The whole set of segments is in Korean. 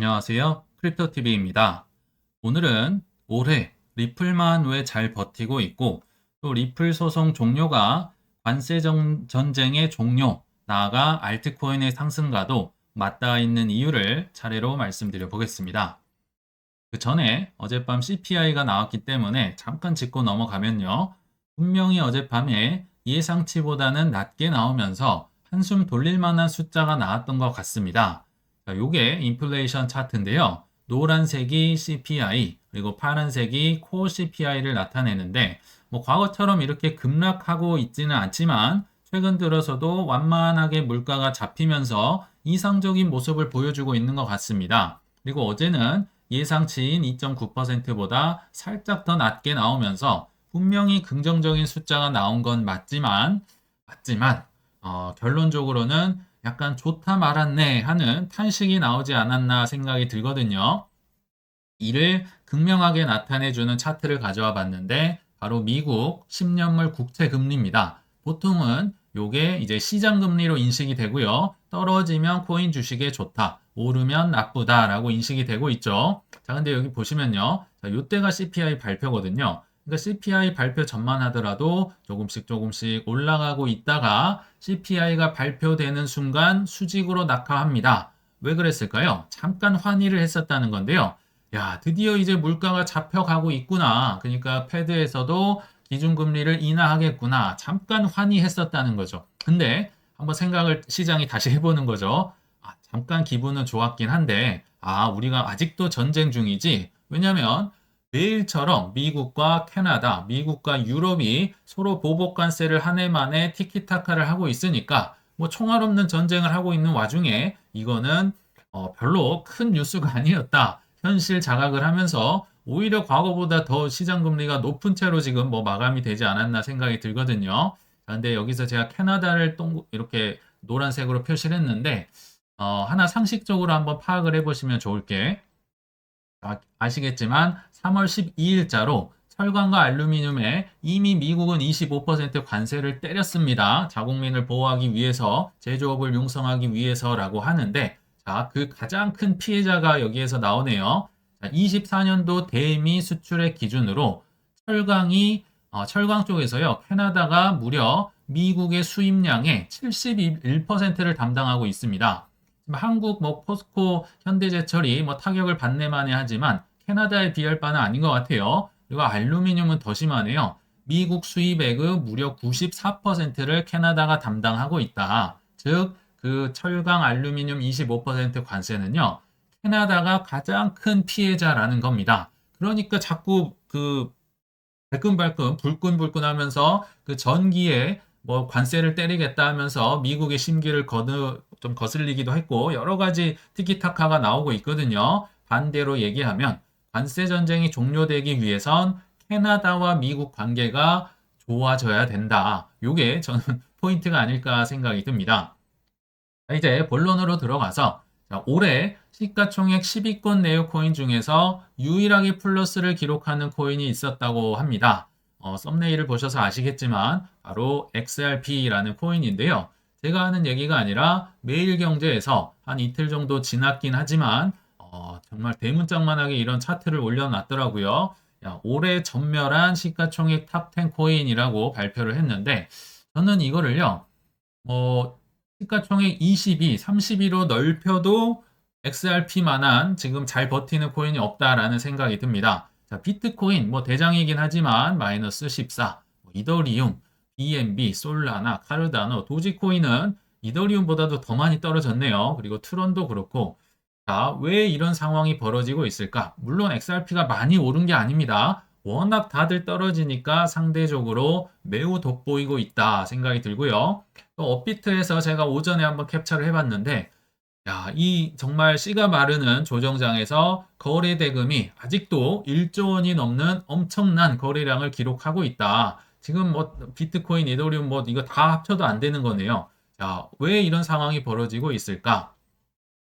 안녕하세요. 크립토TV입니다. 오늘은 올해 리플만 왜 잘 버티고 있고 또 리플 소송 종료가 관세 전쟁의 종료, 나아가 알트코인의 상승과도 맞닿아 있는 이유를 차례로 말씀드려 보겠습니다. 그 전에 어젯밤 CPI가 나왔기 때문에 잠깐 짚고 넘어가면요. 분명히 어젯밤에 예상치보다는 낮게 나오면서 한숨 돌릴 만한 숫자가 나왔던 것 같습니다. 자, 요게 인플레이션 차트인데요. 노란색이 CPI, 그리고 파란색이 코어 CPI를 나타내는데 뭐 과거처럼 이렇게 급락하고 있지는 않지만 최근 들어서도 완만하게 물가가 잡히면서 이상적인 모습을 보여주고 있는 것 같습니다. 그리고 어제는 예상치인 2.9%보다 살짝 더 낮게 나오면서 분명히 긍정적인 숫자가 나온 건 맞지만 결론적으로는 약간 좋다 말았네 하는 탄식이 나오지 않았나 생각이 들거든요. 이를 극명하게 나타내주는 차트를 가져와 봤는데 바로 미국 10년물 국채 금리입니다. 보통은 요게 이제 시장 금리로 인식이 되고요. 떨어지면 코인 주식에 좋다, 오르면 나쁘다라고 인식이 되고 있죠. 자, 근데 여기 보시면요. 자, 요때가 CPI 발표거든요. 그러니까 CPI 발표 전만 하더라도 조금씩 올라가고 있다가 CPI가 발표되는 순간 수직으로 낙하합니다. 왜 그랬을까요? 잠깐 환희를 했었다는 건데요. 야, 드디어 이제 물가가 잡혀가고 있구나. 그러니까 패드에서도 기준금리를 인하하겠구나. 잠깐 환희했었다는 거죠. 근데 한번 생각을 시장이 다시 해보는 거죠. 잠깐 기분은 좋았긴 한데, 우리가 아직도 전쟁 중이지. 왜냐면 매일처럼 미국과 캐나다, 미국과 유럽이 서로 보복관세를 한 해 만에 티키타카를 하고 있으니까 뭐 총알 없는 전쟁을 하고 있는 와중에 이거는 별로 큰 뉴스가 아니었다. 현실 자각을 하면서 오히려 과거보다 더 시장 금리가 높은 채로 지금 뭐 마감이 되지 않았나 생각이 들거든요. 근데 여기서 제가 캐나다를 이렇게 노란색으로 표시를 했는데 하나 상식적으로 한번 파악을 해보시면 좋을 게 아시겠지만 3월 12일자로 철강과 알루미늄에 이미 미국은 25% 관세를 때렸습니다. 자국민을 보호하기 위해서, 제조업을 융성하기 위해서라고 하는데, 자, 그 가장 큰 피해자가 여기에서 나오네요. 24년도 대미 수출액 기준으로 철강 쪽에서요, 캐나다가 무려 미국의 수입량의 71%를 담당하고 있습니다. 한국 뭐 포스코, 현대제철이 뭐 타격을 받네만에 하지만 캐나다에 비할 바는 아닌 것 같아요. 그리고 알루미늄은 더 심하네요. 미국 수입액의 무려 94%를 캐나다가 담당하고 있다. 즉, 그 철강 알루미늄 25% 관세는요, 캐나다가 가장 큰 피해자라는 겁니다. 그러니까 자꾸 그 발끈발끈, 불끈불끈 하면서 그 전기에 뭐 관세를 때리겠다 하면서 미국의 심기를 좀 거슬리기도 했고 여러 가지 티키타카가 나오고 있거든요. 반대로 얘기하면 관세 전쟁이 종료되기 위해선 캐나다와 미국 관계가 좋아져야 된다. 요게 저는 포인트가 아닐까 생각이 듭니다. 이제 본론으로 들어가서 올해 시가총액 10위권 네오 코인 중에서 유일하게 플러스를 기록하는 코인이 있었다고 합니다. 썸네일을 보셔서 아시겠지만 바로 XRP라는 코인인데요. 제가 하는 얘기가 아니라 매일경제에서 한 이틀 정도 지났긴 하지만 정말 대문짝만하게 이런 차트를 올려놨더라고요. 올해 전멸한 시가총액 탑10 코인이라고 발표를 했는데 저는 이거를요. 시가총액 22, 32로 넓혀도 XRP만한 지금 잘 버티는 코인이 없다라는 생각이 듭니다. 자, 비트코인 뭐 대장이긴 하지만 마이너스 14, 이더리움, BNB, 솔라나, 카르다노, 도지코인은 이더리움보다도 더 많이 떨어졌네요. 그리고 트론도 그렇고 자, 왜 이런 상황이 벌어지고 있을까? 물론 XRP가 많이 오른 게 아닙니다. 워낙 다들 떨어지니까 상대적으로 매우 돋보이고 있다 생각이 들고요. 또 업비트에서 제가 오전에 한번 캡처를 해봤는데 야, 이 정말 씨가 마르는 조정장에서 거래 대금이 아직도 1조 원이 넘는 엄청난 거래량을 기록하고 있다. 지금 뭐 비트코인, 이더리움 뭐 이거 다 합쳐도 안 되는 거네요. 자, 왜 이런 상황이 벌어지고 있을까?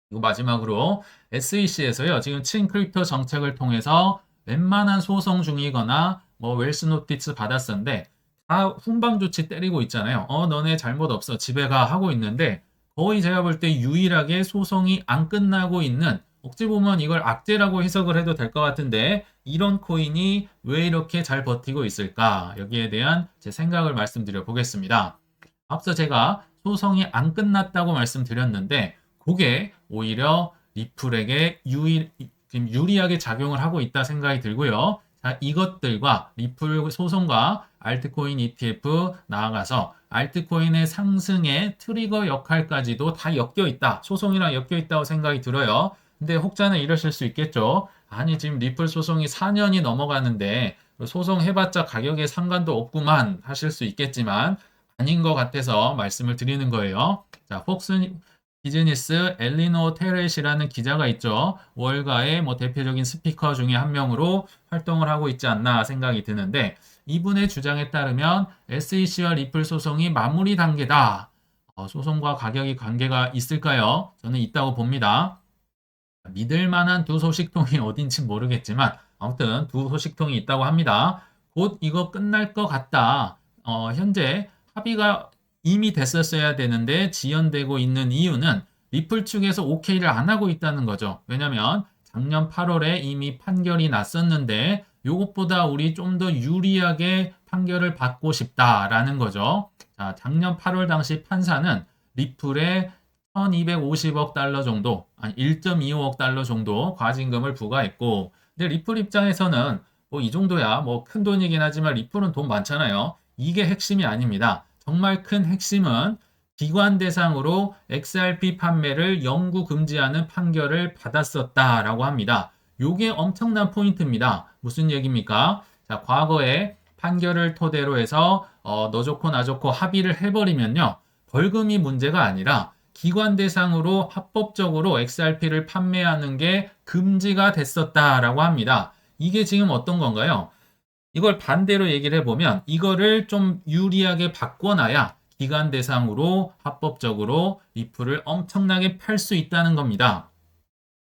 그리고 마지막으로 SEC에서요. 지금 친크립토 정책을 통해서 웬만한 소송 중이거나 뭐 웰스 노티스 받았었는데 다 훈방 조치 때리고 있잖아요. 너네 잘못 없어. 집에 가 하고 있는데 거의 제가 볼 때 유일하게 소송이 안 끝나고 있는 어찌 보면 이걸 악재라고 해석을 해도 될 것 같은데 이런 코인이 왜 이렇게 잘 버티고 있을까? 여기에 대한 제 생각을 말씀드려 보겠습니다. 앞서 제가 소송이 안 끝났다고 말씀드렸는데 그게 오히려 리플에게 유리하게 작용을 하고 있다 생각이 들고요. 자, 이것들과 리플 소송과 알트코인 ETF 나아가서 알트코인의 상승의 트리거 역할까지도 다 엮여 있다. 소송이랑 엮여 있다고 생각이 들어요. 근데 혹자는 이러실 수 있겠죠. 아니, 지금 리플 소송이 4년이 넘어가는데 소송해봤자 가격에 상관도 없구만 하실 수 있겠지만 아닌 것 같아서 말씀을 드리는 거예요. 자, 폭스 비즈니스 엘리노 테렛이라는 기자가 있죠. 월가의 대표적인 스피커 중에 한 명으로 활동을 하고 있지 않나 생각이 드는데 이분의 주장에 따르면 SEC와 리플 소송이 마무리 단계다. 소송과 가격이 관계가 있을까요? 저는 있다고 봅니다. 믿을 만한 두 소식통이 어딘지 모르겠지만 아무튼 두 소식통이 있다고 합니다. 곧 이거 끝날 것 같다. 현재 합의가 이미 됐었어야 되는데 지연되고 있는 이유는 리플 측에서 오케이를 안 하고 있다는 거죠. 왜냐면 작년 8월에 이미 판결이 났었는데 이것보다 우리 좀 더 유리하게 판결을 받고 싶다라는 거죠. 자, 작년 8월 당시 판사는 리플의 1250억 달러 정도, 아니 1.25억 달러 정도 과징금을 부과했고, 근데 리플 입장에서는 뭐 이 정도야 뭐 큰 돈이긴 하지만 리플은 돈 많잖아요. 이게 핵심이 아닙니다. 정말 큰 핵심은 기관 대상으로 XRP 판매를 영구 금지하는 판결을 받았었다라고 합니다. 요게 엄청난 포인트입니다. 무슨 얘기입니까? 자, 과거에 판결을 토대로 해서 너 좋고 나 좋고 합의를 해버리면요. 벌금이 문제가 아니라 기관 대상으로 합법적으로 XRP를 판매하는 게 금지가 됐었다라고 합니다. 이게 지금 어떤 건가요? 이걸 반대로 얘기를 해보면 이거를 좀 유리하게 바꿔놔야 기관 대상으로 합법적으로 리플을 엄청나게 팔 수 있다는 겁니다.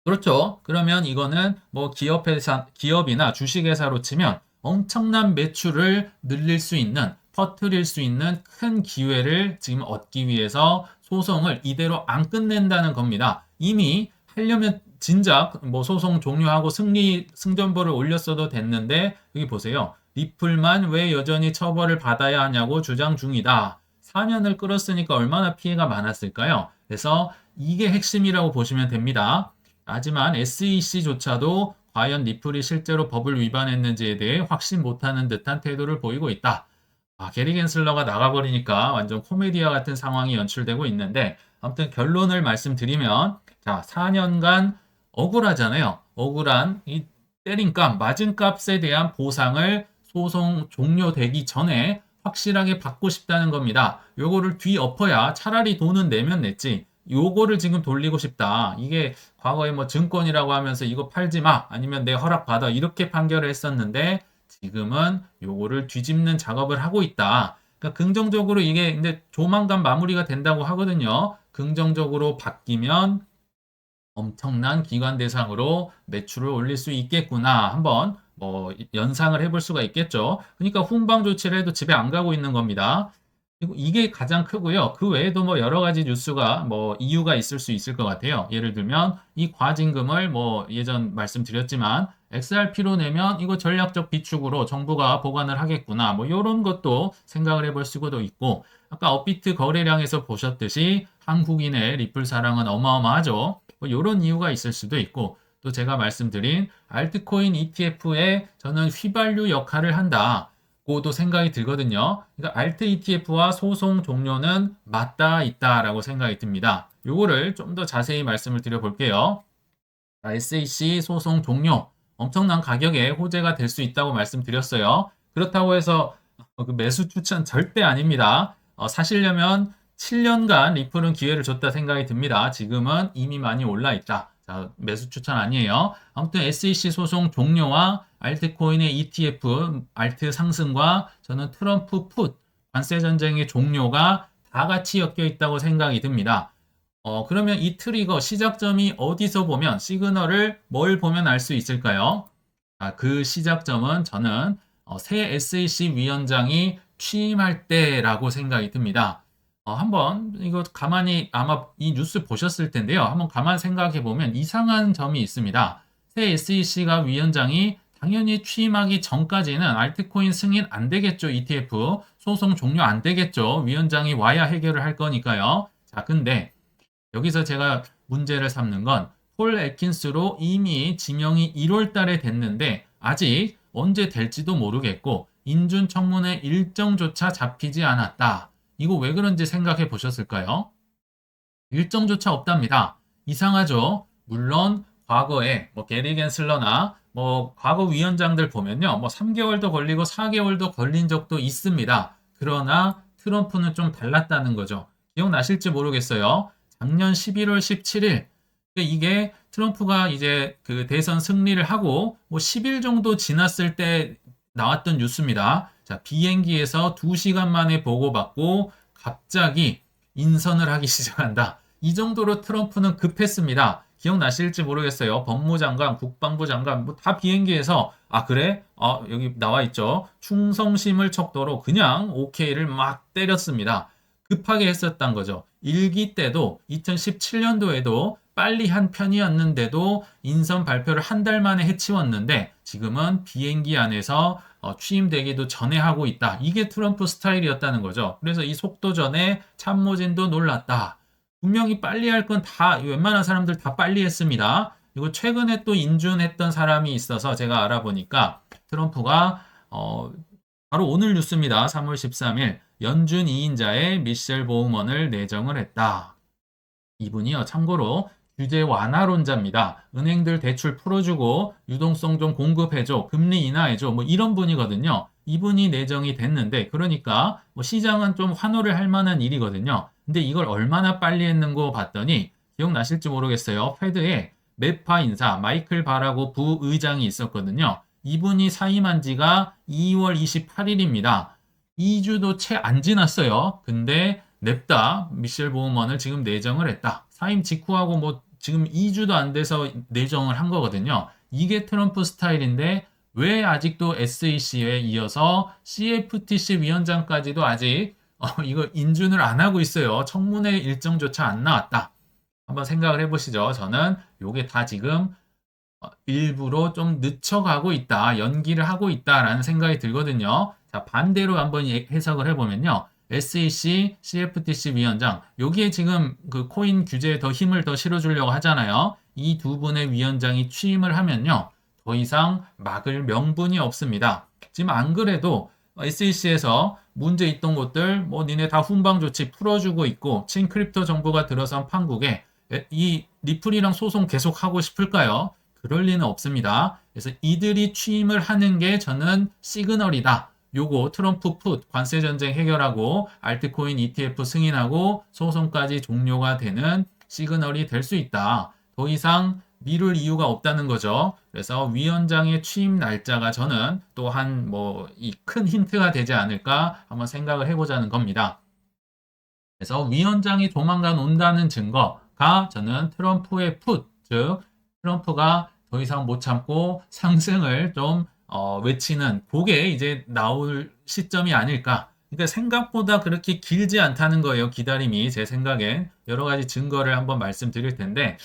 그렇죠. 그러면 이거는 뭐 기업이나 주식회사로 치면 엄청난 매출을 늘릴 수 있는, 퍼뜨릴 수 있는 큰 기회를 지금 얻기 위해서 소송을 이대로 안 끝낸다는 겁니다. 이미 하려면 진작 뭐 소송 종료하고 승전보를 올렸어도 됐는데 여기 보세요. 리플만 왜 여전히 처벌을 받아야 하냐고 주장 중이다. 4년을 끌었으니까 얼마나 피해가 많았을까요? 그래서 이게 핵심이라고 보시면 됩니다. 하지만 SEC조차도 과연 리플이 실제로 법을 위반했는지에 대해 확신 못하는 듯한 태도를 보이고 있다. 게리 겐슬러가 나가버리니까 완전 코미디와 같은 상황이 연출되고 있는데 아무튼 결론을 말씀드리면 자, 4년간 억울하잖아요. 억울한 이 때린 값, 맞은 값에 대한 보상을 소송 종료되기 전에 확실하게 받고 싶다는 겁니다. 요거를 뒤엎어야 차라리 돈은 내면 냈지. 요거를 지금 돌리고 싶다. 이게 과거에 뭐 증권이라고 하면서 이거 팔지 마. 아니면 내 허락 받아. 이렇게 판결을 했었는데 지금은 요거를 뒤집는 작업을 하고 있다. 그러니까 긍정적으로 이게 근데 조만간 마무리가 된다고 하거든요. 긍정적으로 바뀌면 엄청난 기관 대상으로 매출을 올릴 수 있겠구나. 한번 뭐 연상을 해볼 수가 있겠죠. 그러니까 훈방 조치를 해도 집에 안 가고 있는 겁니다. 그리고 이게 가장 크고요. 그 외에도 뭐 여러 가지 뉴스가 뭐 이유가 있을 수 있을 것 같아요. 예를 들면 이 과징금을 뭐 예전 말씀드렸지만 XRP로 내면 이거 전략적 비축으로 정부가 보관을 하겠구나. 뭐 이런 것도 생각을 해볼 수도 있고 아까 업비트 거래량에서 보셨듯이 한국인의 리플 사랑은 어마어마하죠. 뭐 이런 이유가 있을 수도 있고 또 제가 말씀드린 알트코인 ETF에 저는 휘발유 역할을 한다. 고도 생각이 들거든요. 그러니까 알트 ETF와 소송 종료는 맞닿아 있다라고 생각이 듭니다. 요거를 좀 더 자세히 말씀을 드려볼게요. SEC 소송 종료 엄청난 가격에 호재가 될 수 있다고 말씀드렸어요. 그렇다고 해서 그 매수 추천 절대 아닙니다. 사시려면 7년간 리플은 기회를 줬다 생각이 듭니다. 지금은 이미 많이 올라 있다. 자, 매수 추천 아니에요. 아무튼 SEC 소송 종료와 알트코인의 ETF, 알트 상승과 저는 트럼프 풋, 관세 전쟁의 종료가 다 같이 엮여 있다고 생각이 듭니다. 그러면 이 트리거 시작점이 어디서 보면 시그널을 뭘 보면 알 수 있을까요? 그 시작점은 저는 새 SEC 위원장이 취임할 때라고 생각이 듭니다. 한번 이거 가만히 아마 이 뉴스 보셨을 텐데요. 한번 가만 생각해 보면 이상한 점이 있습니다. 새 SEC가 위원장이 당연히 취임하기 전까지는 알트코인 승인 안 되겠죠. ETF 소송 종료 안 되겠죠. 위원장이 와야 해결을 할 거니까요. 자, 근데 여기서 제가 문제를 삼는 건 폴 애킨스로 이미 지명이 1월 달에 됐는데 아직 언제 될지도 모르겠고 인준 청문회 일정조차 잡히지 않았다. 이거 왜 그런지 생각해 보셨을까요? 일정조차 없답니다. 이상하죠? 물론 과거에 뭐 게리 겐슬러나 뭐 과거 위원장들 보면요. 뭐 3개월도 걸리고 4개월도 걸린 적도 있습니다. 그러나 트럼프는 좀 달랐다는 거죠. 기억나실지 모르겠어요. 작년 11월 17일 이게 트럼프가 이제 그 대선 승리를 하고 뭐 10일 정도 지났을 때 나왔던 뉴스입니다. 자, 비행기에서 2시간 만에 보고받고 갑자기 인선을 하기 시작한다. 이 정도로 트럼프는 급했습니다. 기억나실지 모르겠어요. 법무장관, 국방부 장관, 뭐 다 비행기에서, 아, 그래? 여기 나와 있죠. 충성심을 척도로 그냥 OK를 막 때렸습니다. 급하게 했었던 거죠. 일기 때도 2017년도에도 빨리 한 편이었는데도 인선 발표를 한 달 만에 해치웠는데 지금은 비행기 안에서 취임되기도 전에 하고 있다. 이게 트럼프 스타일이었다는 거죠. 그래서 이 속도전에 참모진도 놀랐다. 분명히 빨리 할 건 다 웬만한 사람들 다 빨리 했습니다. 그리고 최근에 또 인준했던 사람이 있어서 제가 알아보니까 트럼프가 바로 오늘 뉴스입니다. 3월 13일 연준 2인자의 미셸 보우먼을 내정을 했다. 이분이요, 참고로 규제 완화론자입니다. 은행들 대출 풀어주고 유동성 좀 공급해줘, 금리 인하해줘, 뭐 이런 분이거든요. 이분이 내정이 됐는데, 그러니까 뭐 시장은 좀 환호를 할 만한 일이거든요. 근데 이걸 얼마나 빨리 했는고 봤더니 기억나실지 모르겠어요. 페드에 메파 인사 마이클 바라고 부의장이 있었거든요. 이분이 사임한 지가 2월 28일입니다. 2주도 채 안 지났어요. 근데 냅다 미셸 보우먼을 지금 내정을 했다. 사임 직후하고 뭐 지금 2주도 안 돼서 내정을 한 거거든요. 이게 트럼프 스타일인데 왜 아직도 SEC에 이어서 CFTC 위원장까지도 아직 이거 인준을 안 하고 있어요. 청문회 일정조차 안 나왔다. 한번 생각을 해보시죠. 저는 이게 다 지금 일부러 좀 늦춰가고 있다, 연기를 하고 있다라는 생각이 들거든요. 자, 반대로 한번 해석을 해보면요. SEC, CFTC 위원장, 여기에 지금 그 코인 규제에 더 힘을 더 실어주려고 하잖아요. 이 두 분의 위원장이 취임을 하면요. 더 이상 막을 명분이 없습니다. 지금 안 그래도 SEC에서 문제 있던 곳들, 뭐 니네 다 훈방 조치 풀어주고 있고, 친크립토 정보가 들어선 판국에 이 리플이랑 소송 계속 하고 싶을까요? 그럴 리는 없습니다. 그래서 이들이 취임을 하는 게 저는 시그널이다. 요거 트럼프 풋 관세 전쟁 해결하고 알트코인 ETF 승인하고 소송까지 종료가 되는 시그널이 될 수 있다. 더 이상 미룰 이유가 없다는 거죠. 그래서 위원장의 취임 날짜가 저는 또한 뭐 이 큰 힌트가 되지 않을까 한번 생각을 해보자는 겁니다. 그래서 위원장이 조만간 온다는 증거가 저는 트럼프의 풋, 즉 트럼프가 더 이상 못 참고 상승을 좀 외치는 그게 이제 나올 시점이 아닐까. 그러니까 생각보다 그렇게 길지 않다는 거예요. 기다림이 제 생각엔 여러 가지 증거를 한번 말씀드릴 텐데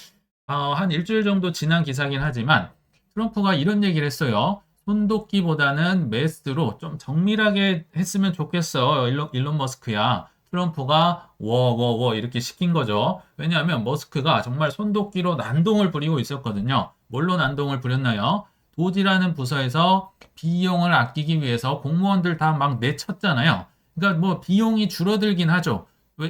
한 일주일 정도 지난 기사긴 하지만 트럼프가 이런 얘기를 했어요. 손도끼보다는 메스로 좀 정밀하게 했으면 좋겠어. 일론 머스크야. 트럼프가 워워워 이렇게 시킨 거죠. 왜냐하면 머스크가 정말 손도끼로 난동을 부리고 있었거든요. 뭘로 난동을 부렸나요? 도지라는 부서에서 비용을 아끼기 위해서 공무원들 다 막 내쳤잖아요. 그러니까 뭐 비용이 줄어들긴 하죠.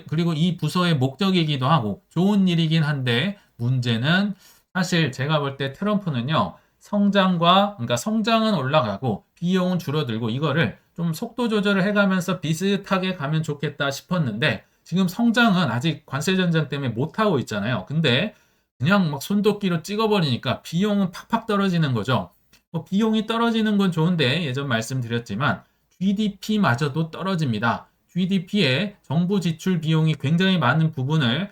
그리고 이 부서의 목적이기도 하고 좋은 일이긴 한데 문제는 사실 제가 볼 때 트럼프는요. 그러니까 성장은 올라가고 비용은 줄어들고 이거를 좀 속도 조절을 해가면서 비슷하게 가면 좋겠다 싶었는데 지금 성장은 아직 관세 전쟁 때문에 못하고 있잖아요. 근데 그냥 막 손도끼로 찍어버리니까 비용은 팍팍 떨어지는 거죠. 뭐 비용이 떨어지는 건 좋은데 예전 말씀드렸지만 GDP마저도 떨어집니다. GDP에 정부 지출 비용이 굉장히 많은 부분을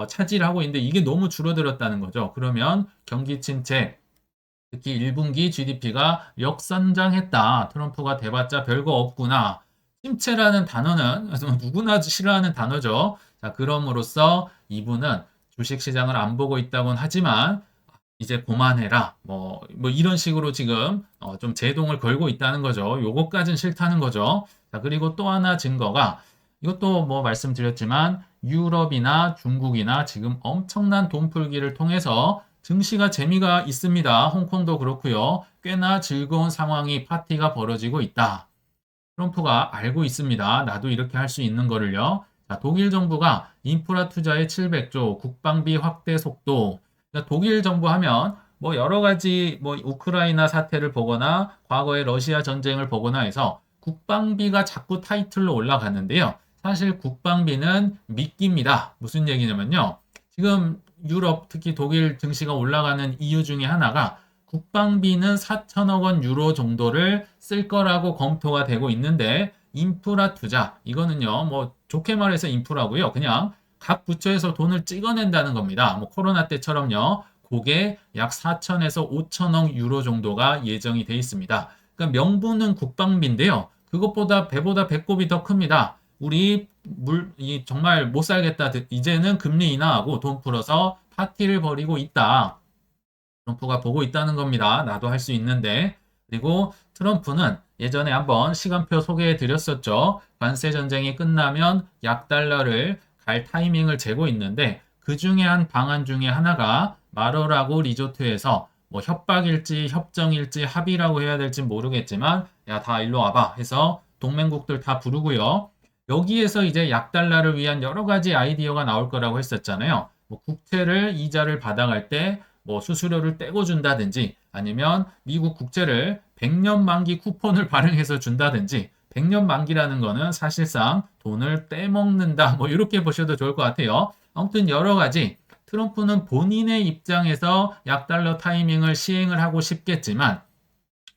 차지하고 있는데 이게 너무 줄어들었다는 거죠. 그러면 경기 침체, 특히 1분기 GDP가 역선장했다. 트럼프가 돼봤자 별거 없구나. 침체라는 단어는 누구나 싫어하는 단어죠. 자, 그럼으로써 이분은 주식시장을 안 보고 있다곤 하지만 이제 그만해라. 뭐 이런 식으로 지금 좀 제동을 걸고 있다는 거죠. 요거까진 싫다는 거죠. 자, 그리고 또 하나 증거가 이것도 뭐 말씀드렸지만 유럽이나 중국이나 지금 엄청난 돈풀기를 통해서 증시가 재미가 있습니다. 홍콩도 그렇고요. 꽤나 즐거운 상황이 파티가 벌어지고 있다. 트럼프가 알고 있습니다. 나도 이렇게 할 수 있는 거를요. 자, 독일 정부가 인프라 투자에 700조, 국방비 확대 속도. 그러니까 독일 정부 하면 뭐 여러 가지 뭐 우크라이나 사태를 보거나 과거의 러시아 전쟁을 보거나 해서 국방비가 자꾸 타이틀로 올라가는데요. 사실 국방비는 미끼입니다. 무슨 얘기냐면요. 지금 유럽, 특히 독일 증시가 올라가는 이유 중에 하나가 국방비는 4천억 원 유로 정도를 쓸 거라고 검토가 되고 있는데 인프라 투자 이거는요 뭐 좋게 말해서 인프라고요 그냥 각 부처에서 돈을 찍어낸다는 겁니다. 뭐 코로나 때처럼요 그게 약 4천에서 5천억 유로 정도가 예정이 돼 있습니다. 그러니까 명분은 국방비인데요 그것보다 배보다 배꼽이 더 큽니다. 우리 정말 못 살겠다 이제는 금리 인하하고 돈 풀어서 파티를 벌이고 있다. 트럼프가 보고 있다는 겁니다. 나도 할 수 있는데. 그리고 트럼프는 예전에 한번 시간표 소개해 드렸었죠. 관세 전쟁이 끝나면 약달러를 갈 타이밍을 재고 있는데 그 중에 한 방안 중에 하나가 마로라고 리조트에서 뭐 협박일지 협정일지 합의라고 해야 될지 모르겠지만 야, 다 일로 와봐 해서 동맹국들 다 부르고요. 여기에서 이제 약달러를 위한 여러 가지 아이디어가 나올 거라고 했었잖아요. 뭐 국채를 이자를 받아갈 때 뭐 수수료를 떼고 준다든지 아니면 미국 국채를 100년 만기 쿠폰을 발행해서 준다든지 100년 만기라는 거는 사실상 돈을 떼먹는다 뭐 이렇게 보셔도 좋을 것 같아요. 아무튼 여러 가지 트럼프는 본인의 입장에서 약달러 타이밍을 시행을 하고 싶겠지만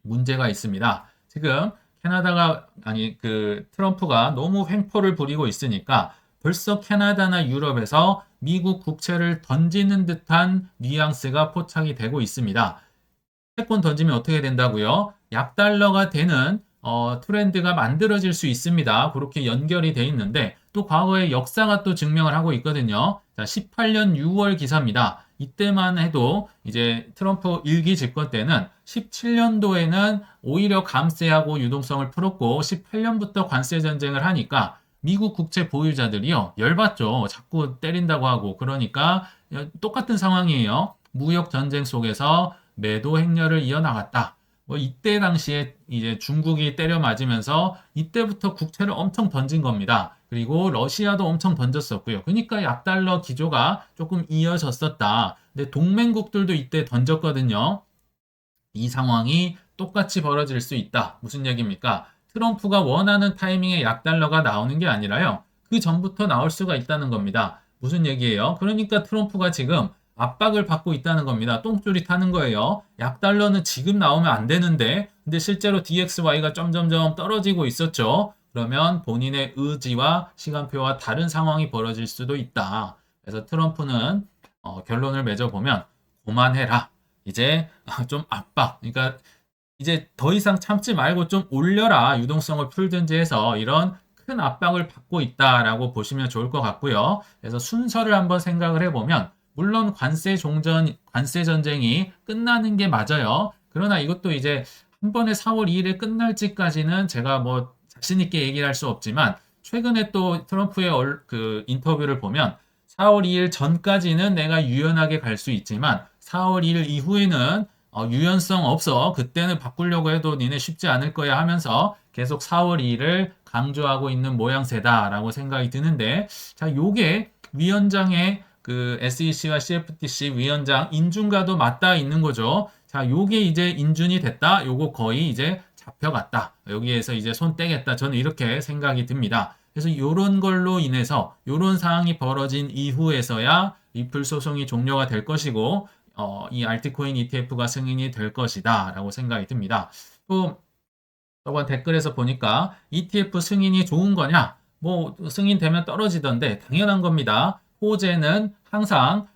문제가 있습니다. 지금 캐나다가 아니 그 트럼프가 너무 횡포를 부리고 있으니까 벌써 캐나다나 유럽에서 미국 국채를 던지는 듯한 뉘앙스가 포착이 되고 있습니다. 채권 던지면 어떻게 된다고요? 약달러가 되는 트렌드가 만들어질 수 있습니다. 그렇게 연결이 돼 있는데 또 과거의 역사가 또 증명을 하고 있거든요. 자, 18년 6월 기사입니다. 이때만 해도 이제 트럼프 일기 집권 때는 17년도에는 오히려 감세하고 유동성을 풀었고 18년부터 관세 전쟁을 하니까 미국 국채 보유자들이요 열받죠. 자꾸 때린다고 하고 그러니까 똑같은 상황이에요. 무역 전쟁 속에서 매도 행렬을 이어나갔다. 뭐 이때 당시에 이제 중국이 때려 맞으면서 이때부터 국채를 엄청 던진 겁니다. 그리고 러시아도 엄청 던졌었고요. 그러니까 약달러 기조가 조금 이어졌었다. 근데 동맹국들도 이때 던졌거든요. 이 상황이 똑같이 벌어질 수 있다. 무슨 얘기입니까? 트럼프가 원하는 타이밍에 약달러가 나오는 게 아니라요. 그 전부터 나올 수가 있다는 겁니다. 무슨 얘기예요? 그러니까 트럼프가 지금 압박을 받고 있다는 겁니다. 똥줄이 타는 거예요. 약달러는 지금 나오면 안 되는데, 근데 실제로 DXY가 점점점 떨어지고 있었죠. 그러면 본인의 의지와 시간표와 다른 상황이 벌어질 수도 있다. 그래서 트럼프는 결론을 맺어보면 그만해라. 이제 좀 압박. 그러니까 이제 더 이상 참지 말고 좀 올려라. 유동성을 풀든지 해서 이런 큰 압박을 받고 있다라고 보시면 좋을 것 같고요. 그래서 순서를 한번 생각을 해보면 물론 관세 전쟁이 끝나는 게 맞아요. 그러나 이것도 이제 한 번에 4월 2일에 끝날지까지는 제가 뭐 자신 있게 얘기를 할 수 없지만 최근에 또 트럼프의 그 인터뷰를 보면 4월 2일 전까지는 내가 유연하게 갈 수 있지만 4월 2일 이후에는 유연성 없어. 그때는 바꾸려고 해도 니네 쉽지 않을 거야 하면서 계속 4월 2일을 강조하고 있는 모양새다라고 생각이 드는데 자, 요게 위원장의 그 SEC와 CFTC 위원장 인준과도 맞닿아 있는 거죠. 자, 요게 이제 인준이 됐다. 요거 거의 이제 잡혀갔다. 여기에서 이제 손 떼겠다. 저는 이렇게 생각이 듭니다. 그래서 요런 걸로 인해서 요런 상황이 벌어진 이후에서야 리플 소송이 종료가 될 것이고 이 알트코인 ETF가 승인이 될 것이다 라고 생각이 듭니다. 또 저번 댓글에서 보니까 ETF 승인이 좋은 거냐? 뭐 승인되면 떨어지던데 당연한 겁니다. 호재는 항상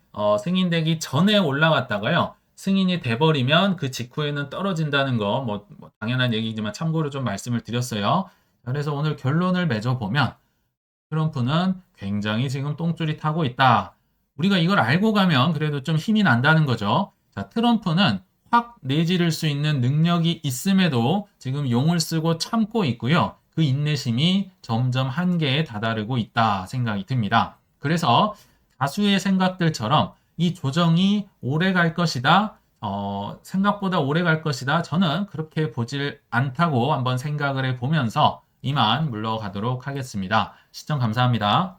승인되기 전에 올라갔다가요. 승인이 돼버리면 그 직후에는 떨어진다는 거 뭐 당연한 얘기지만 참고로 좀 말씀을 드렸어요. 그래서 오늘 결론을 맺어보면 트럼프는 굉장히 지금 똥줄이 타고 있다. 우리가 이걸 알고 가면 그래도 좀 힘이 난다는 거죠. 자, 트럼프는 확 내지를 수 있는 능력이 있음에도 지금 용을 쓰고 참고 있고요. 그 인내심이 점점 한계에 다다르고 있다 생각이 듭니다. 그래서 다수의 생각들처럼 이 조정이 오래 갈 것이다. 생각보다 오래 갈 것이다. 저는 그렇게 보질 않다고 한번 생각을 해보면서 이만 물러가도록 하겠습니다. 시청 감사합니다.